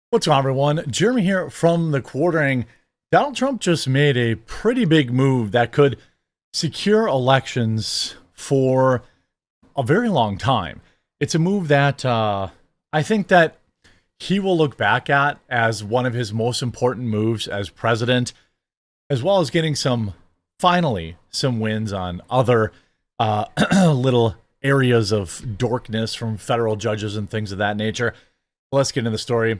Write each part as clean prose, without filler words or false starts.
What's going on, everyone? Jeremy here from the Quartering. Donald Trump just made a pretty big move that could secure elections for a very long time. It's a move that I think that he will look back at as one of his most important moves as president, as well as getting finally, some wins on other little areas of dorkness from federal judges and things of that nature. Let's get into the story.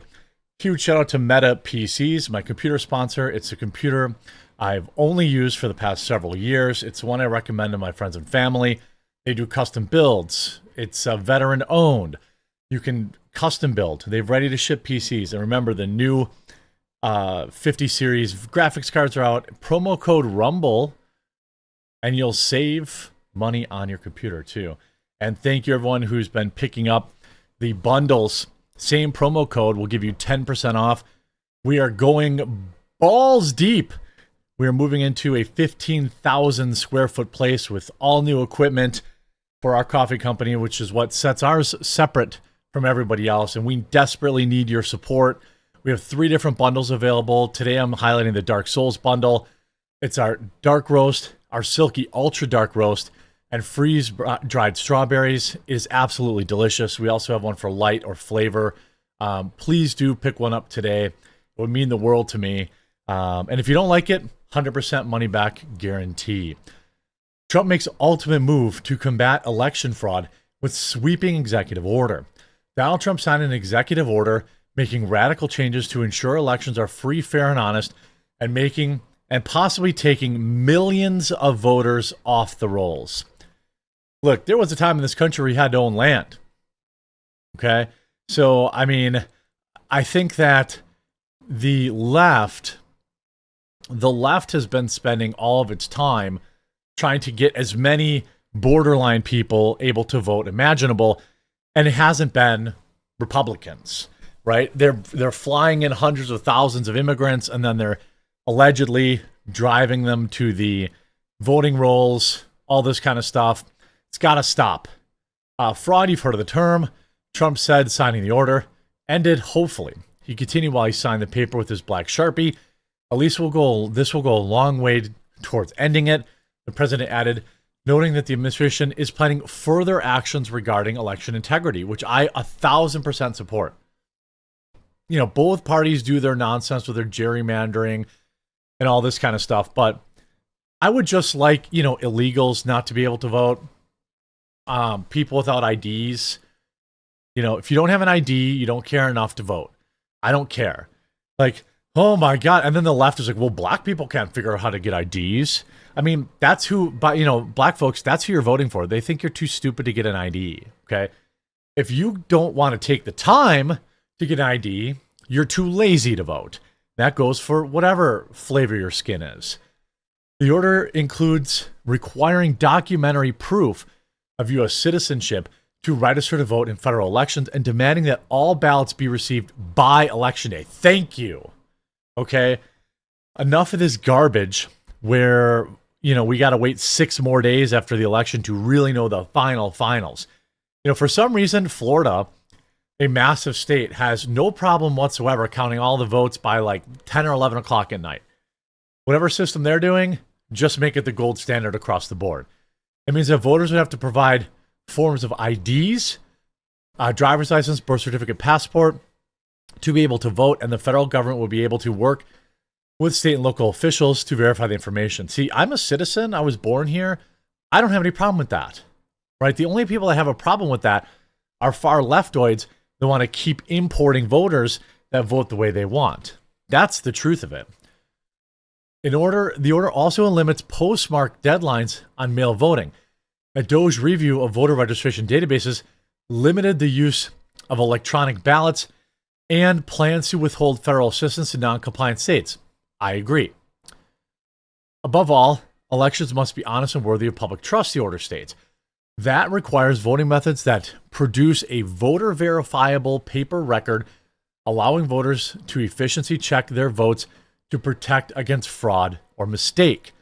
Huge shout out to Meta PCs, my computer sponsor. It's a computer I've only used for the past several years. It's one I recommend to my friends and family. They do custom builds. It's veteran owned. You can custom build. They've ready to ship PCs. And remember, the new 50 series graphics cards are out. Promo code RUMBLE, and you'll save money on your computer too. And thank you everyone who's been picking up the bundles. Same promo code will give you 10% off. We are going balls deep. We are moving into a 15,000 square foot place with all new equipment for our coffee company, which is what sets ours separate from everybody else. And we desperately need your support. We have 3 different bundles available. Today I'm highlighting the Dark Souls bundle. It's our dark roast, our silky ultra dark roast, and freeze dried strawberries is absolutely delicious. We also have one for light or flavor. Please do pick one up today. It would mean the world to me. And if you don't like it, 100% money back guarantee. Trump makes ultimate move to combat election fraud with sweeping executive order. Donald Trump signed an executive order making radical changes to ensure elections are free, fair, and honest, and possibly taking millions of voters off the rolls. Look, there was a time in this country where you had to own land. Okay? So, I mean, I think that the left has been spending all of its time trying to get as many borderline people able to vote imaginable, and it hasn't been Republicans, right? They're flying in hundreds of thousands of immigrants, and then they're allegedly driving them to the voting rolls, all this kind of stuff. It's got to stop. Fraud, you've heard of the term. Trump said signing the order ended, hopefully. He continued while he signed the paper with his black Sharpie. At least this will go a long way towards ending it. The president added, noting that the administration is planning further actions regarding election integrity, which I 1,000% support. You know, both parties do their nonsense with their gerrymandering and all this kind of stuff, but I would just like, illegals not to be able to vote. People without IDs. If you don't have an ID, you don't care enough to vote. I don't care. Like, oh my God. And then the left is like, well, black people can't figure out how to get IDs. I mean, that's who, but black folks, that's who you're voting for. They think you're too stupid to get an ID. Okay. If you don't want to take the time to get an ID, you're too lazy to vote. That goes for whatever flavor your skin is. The order includes requiring documentary proof of U.S. citizenship to register to vote in federal elections and demanding that all ballots be received by Election Day. Thank you. Okay? Enough of this garbage where, we got to wait 6 more days after the election to really know the finals. For some reason, Florida, a massive state, has no problem whatsoever counting all the votes by like 10 or 11 o'clock at night. Whatever system they're doing, just make it the gold standard across the board. It means that voters would have to provide forms of IDs, driver's license, birth certificate, passport to be able to vote, and the federal government will be able to work with state and local officials to verify the information. See, I'm a citizen. I was born here. I don't have any problem with that, right? The only people that have a problem with that are far leftoids that want to keep importing voters that vote the way they want. That's the truth of it. The order also limits postmark deadlines on mail voting. A DOGE review of voter registration databases limited the use of electronic ballots and plans to withhold federal assistance to non-compliant states. I agree. Above all, elections must be honest and worthy of public trust, the order states. That requires voting methods that produce a voter verifiable paper record, allowing voters to efficiently check their votes to protect against fraud or mistake.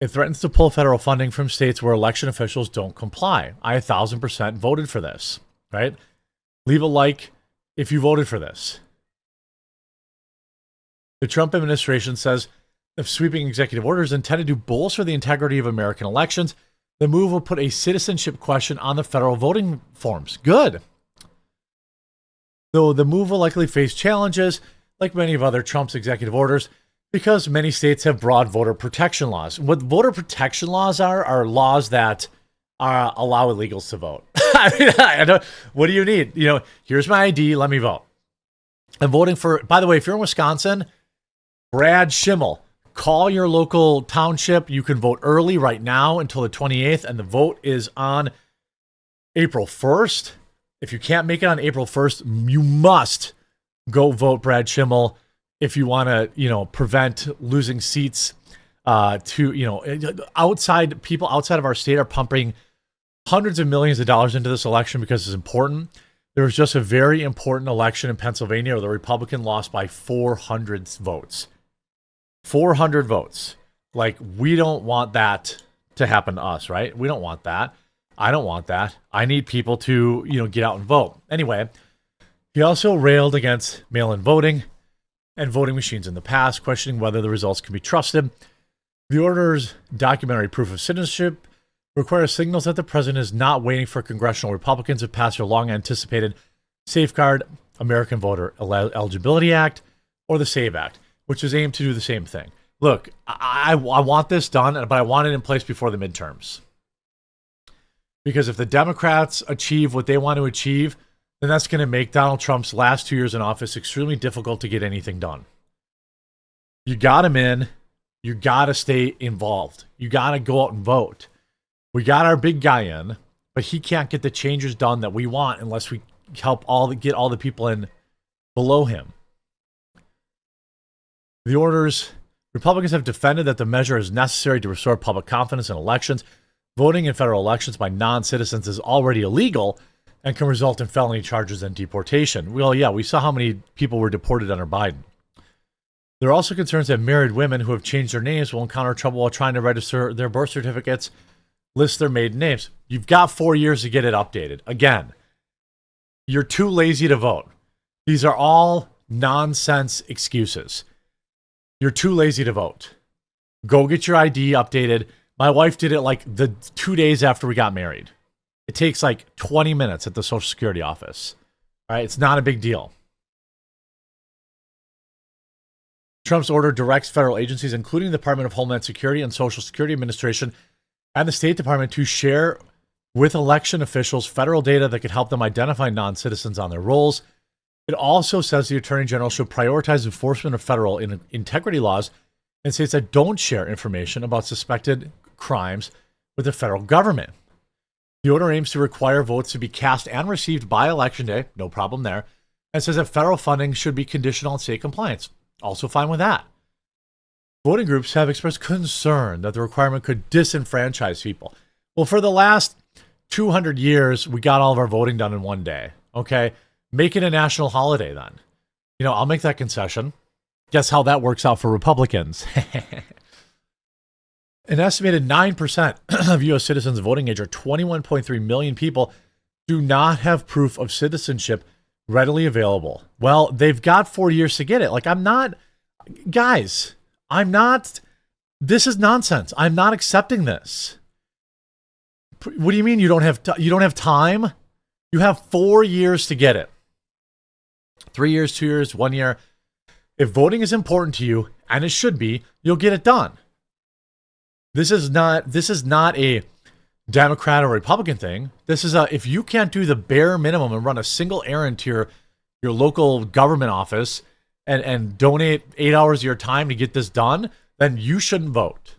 It threatens to pull federal funding from states where election officials don't comply. I 1,000% voted for this, right? Leave a like if you voted for this. The Trump administration says the sweeping executive orders intended to bolster the integrity of American elections. The move will put a citizenship question on the federal voting forms. Good. Though the move will likely face challenges, like many of other Trump's executive orders, because many states have broad voter protection laws. What voter protection laws are laws that allow illegals to vote. I don't, what do you need? Here's my ID. Let me vote. I'm voting for, by the way, if you're in Wisconsin, Brad Schimmel, call your local township. You can vote early right now until the 28th, and the vote is on April 1st. If you can't make it on April 1st, you must go vote Brad Schimmel if you want to, prevent losing seats outside. People outside of our state are pumping hundreds of millions of dollars into this election because it's important. There was just a very important election in Pennsylvania where the Republican lost by 400 votes. 400 votes. Like, we don't want that to happen to us, right? We don't want that. I don't want that. I need people to, get out and vote. Anyway, he also railed against mail-in voting and voting machines in the past, questioning whether the results can be trusted. The order's documentary proof of citizenship requires signals that the president is not waiting for congressional Republicans to pass their long-anticipated Safeguard American Voter Eligibility Act or the SAVE Act, which is aimed to do the same thing. Look, I want this done, but I want it in place before the midterms. Because if the Democrats achieve what they want to achieve, then that's going to make Donald Trump's last 2 years in office extremely difficult to get anything done. You got him in. You got to stay involved. You got to go out and vote. We got our big guy in, but he can't get the changes done that we want unless we help get all the people in below him. The orders, Republicans have defended that the measure is necessary to restore public confidence in elections. Voting in federal elections by non-citizens is already illegal and can result in felony charges and deportation. Well, yeah, we saw how many people were deported under Biden. There are also concerns that married women who have changed their names will encounter trouble while trying to register their birth certificates, list their maiden names. You've got 4 years to get it updated. Again, you're too lazy to vote. These are all nonsense excuses. You're too lazy to vote. Go get your ID updated. My wife did it like the 2 days after we got married. It takes like 20 minutes at the Social Security office. All right, it's not a big deal. Trump's order directs federal agencies, including the Department of Homeland Security and Social Security Administration and the State Department, to share with election officials federal data that could help them identify non-citizens on their rolls. It also says the Attorney General should prioritize enforcement of federal integrity laws in states that don't share information about suspected crimes with the federal government. The order aims to require votes to be cast and received by Election Day, no problem there, and says that federal funding should be conditional on state compliance. Also fine with that. Voting groups have expressed concern that the requirement could disenfranchise people. Well, for the last 200 years, we got all of our voting done in one day. Okay, make it a national holiday then. I'll make that concession. Guess how that works out for Republicans. An estimated 9% of U.S. citizens of voting age, or 21.3 million people, do not have proof of citizenship readily available. Well, they've got 4 years to get it. This is nonsense. I'm not accepting this. What do you mean you don't have time? You have 4 years to get it. 3 years, 2 years, 1 year. If voting is important to you, and it should be, you'll get it done. This is not a Democrat or Republican thing. This is if you can't do the bare minimum and run a single errand to your local government office and donate 8 hours of your time to get this done, then you shouldn't vote.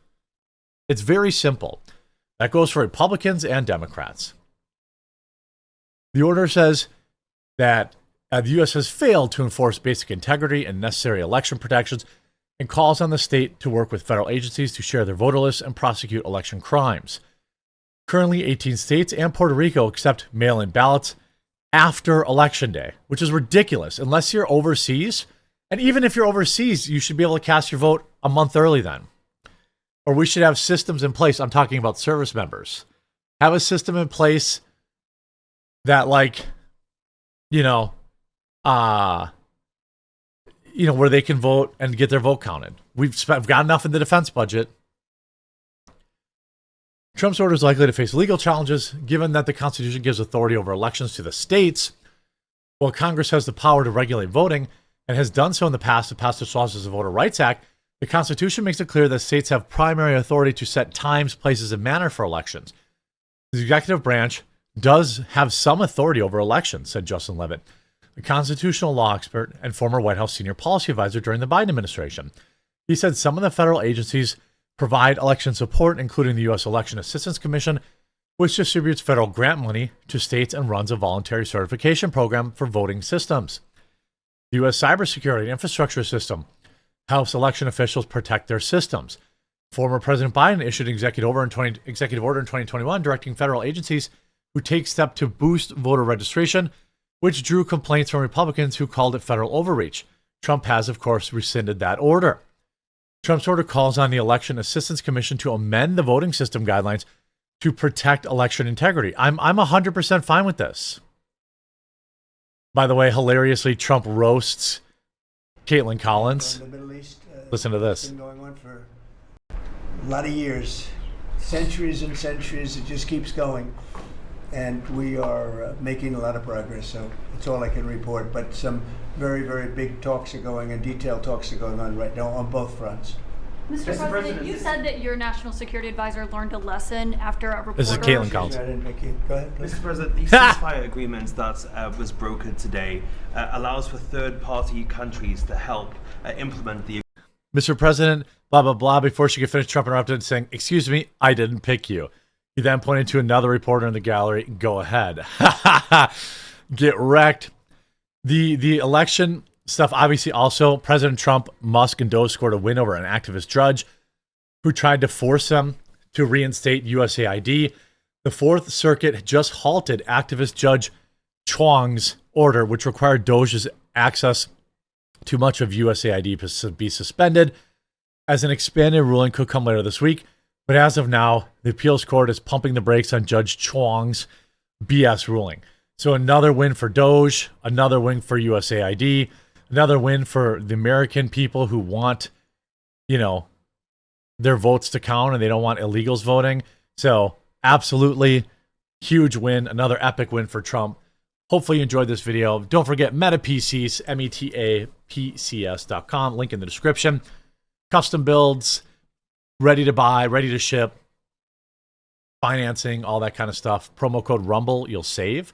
It's very simple. That goes for Republicans and Democrats. The order says that the U.S. has failed to enforce basic integrity and necessary election protections and calls on the state to work with federal agencies to share their voter lists and prosecute election crimes. Currently, 18 states and Puerto Rico accept mail-in ballots after Election Day, which is ridiculous unless you're overseas. And even if you're overseas, you should be able to cast your vote a month early then. Or we should have systems in place. I'm talking about service members. Have a system in place that where they can vote and get their vote counted. We've got enough in the defense budget. Trump's order is likely to face legal challenges, given that the Constitution gives authority over elections to the states, while Congress has the power to regulate voting and has done so in the past to pass the clauses of the Voter Rights Act. The Constitution makes it clear that states have primary authority to set times, places, and manner for elections. The executive branch does have some authority over elections, said Justin Levitt, a constitutional law expert and former White House senior policy advisor during the Biden administration. He said some of the federal agencies provide election support, including the U.S. Election Assistance Commission, which distributes federal grant money to states and runs a voluntary certification program for voting systems. The U.S. Cybersecurity and Infrastructure System helps election officials protect their systems. Former President Biden issued an executive order in 2021 directing federal agencies who take steps to boost voter registration, which drew complaints from Republicans who called it federal overreach. Trump has, of course, rescinded that order. Trump's order calls on the Election Assistance Commission to amend the voting system guidelines to protect election integrity. I'm 100% fine with this. By the way, hilariously, Trump roasts Caitlin Collins. In the Middle East, listen to this. It's been going on for a lot of years, centuries and centuries. It just keeps going. And we are making a lot of progress, so that's all I can report. But some very, very big talks are going and detailed talks are going on right now on both fronts. Mr. President, you said that your national security advisor learned a lesson after a reporter... This is Caitlin Collins. I didn't make you. Go ahead, please. Mr. President, the ceasefire agreement that was brokered today allows for third-party countries to help implement the... Mr. President, blah, blah, blah. Before she could finish, Trump interrupted, saying, "Excuse me, I didn't pick you." He then pointed to another reporter in the gallery. "Go ahead." Get wrecked. The election stuff, obviously, also, President Trump, Musk, and DOGE scored a win over an activist judge who tried to force them to reinstate USAID. The Fourth Circuit just halted activist Judge Chuang's order, which required DOGE's access to much of USAID to be suspended, as an expanded ruling could come later this week. But as of now, the appeals court is pumping the brakes on Judge Chuang's BS ruling. So another win for DOGE, another win for USAID, another win for the American people who want, their votes to count and they don't want illegals voting. So absolutely huge win, another epic win for Trump. Hopefully you enjoyed this video. Don't forget MetaPCs, metapcs.com, link in the description. Custom builds, ready to buy, ready to ship, financing, all that kind of stuff. Promo code RUMBLE, you'll save.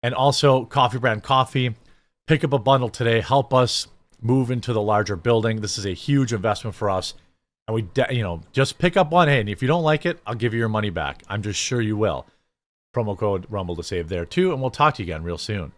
And also Coffee Brand Coffee. Pick up a bundle today. Help us move into the larger building. This is a huge investment for us. And we, just pick up one. Hey, and if you don't like it, I'll give you your money back. I'm just sure you will. Promo code RUMBLE to save there too. And we'll talk to you again real soon.